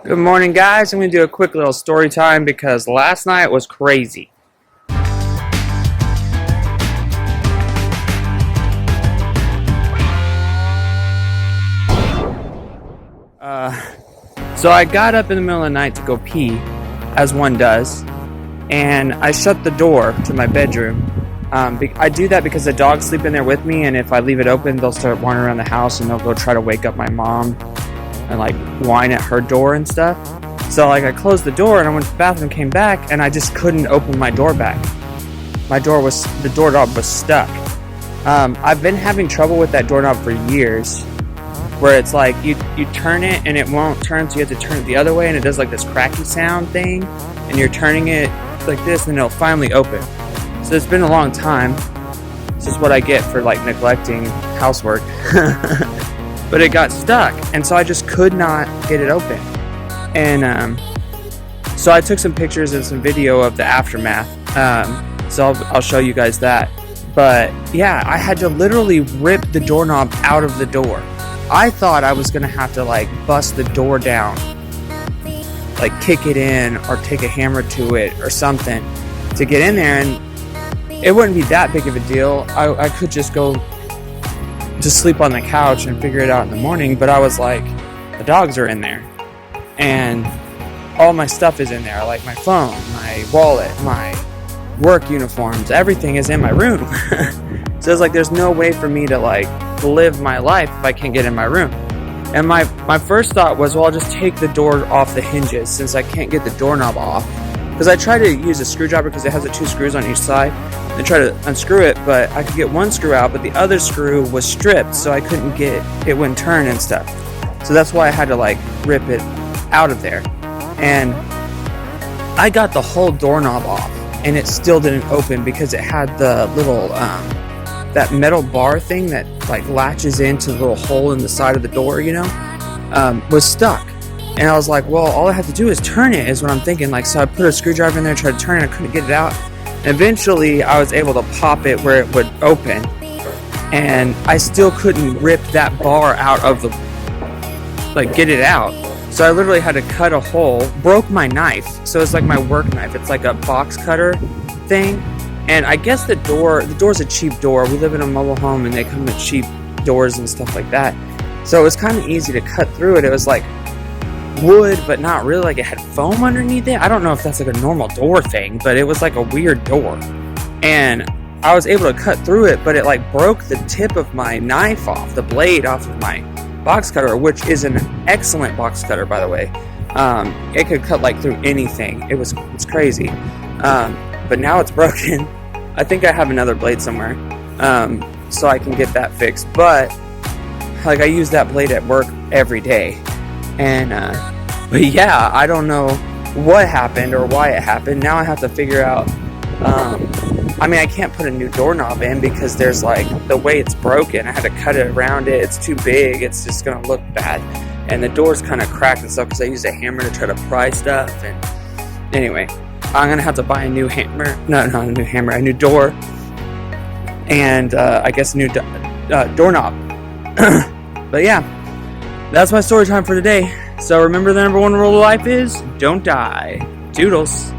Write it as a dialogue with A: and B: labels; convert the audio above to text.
A: Good morning, guys. I'm going to do a quick little story time because last night was crazy. So I got up in the middle of the night to go pee, as one does, and I shut the door to my bedroom. I do that because the dogs sleep in there with me, and if I leave it open, they'll start wandering around the house and they'll go try to wake up my mom and like whine at her door and stuff. So like I closed the door and I went to the bathroom, came back, and I just couldn't open my door back. The doorknob was stuck. I've been having trouble with that doorknob for years, where it's like you turn it and it won't turn, so you have to turn it the other way, and it does like this cracky sound thing, and you're turning it like this and it'll finally open. So it's been a long time. This is what I get for like neglecting housework. But it got stuck, and so I just could not get it open. And so I took some pictures and some video of the aftermath. So I'll show you guys that. But yeah, I had to literally rip the doorknob out of the door. I thought I was gonna have to like bust the door down, like kick it in or take a hammer to it or something to get in there, and it wouldn't be that big of a deal. I could just go to sleep on the couch and figure it out in the morning. But I was like, the dogs are in there and all my stuff is in there, like my phone, my wallet, my work uniforms, everything is in my room. So it's like there's no way for me to like live my life if I can't get in my room. And my first thought was, well, I'll just take the door off the hinges since I can't get the doorknob off, because I tried to use a screwdriver because it has the two screws on each side and try to unscrew it, but I could get one screw out, but the other screw was stripped, so I couldn't get it, wouldn't turn and stuff. So that's why I had to like rip it out of there. And I got the whole doorknob off and it still didn't open because it had the little that metal bar thing that like latches into the little hole in the side of the door, was stuck. And I was like, well, all I have to do is turn it, is what I'm thinking. Like, so I put a screwdriver in there, tried to turn it, I couldn't get it out. And eventually I was able to pop it where it would open, and I still couldn't rip that bar out of the, like, get it out. So I literally had to cut a hole, broke my knife. So it's like my work knife. It's like a box cutter thing. And I guess the door's a cheap door. We live in a mobile home and they come with cheap doors and stuff like that. So it was kind of easy to cut through it. It was like wood, but not really, like it had foam underneath it. I don't know if that's like a normal door thing, but it was like a weird door. And I was able to cut through it, but it like broke the tip of my knife off, the blade off of my box cutter, which is an excellent box cutter, by the way. It could cut like through anything. It's crazy. But now it's broken. I think I have another blade somewhere, so I can get that fixed. But like I use that blade at work every day, and but yeah, I don't know what happened or why it happened. Now I have to figure out. I can't put a new doorknob in because there's like the way it's broken. I had to cut it around it. It's too big. It's just gonna look bad, and the door's kind of cracked and stuff because I used a hammer to try to pry stuff. And anyway, I'm gonna have to buy a new hammer. No, not a new hammer, a new door, and I guess a new doorknob. But yeah, that's my story time for today. So remember, the number one rule of life is don't die. Doodles.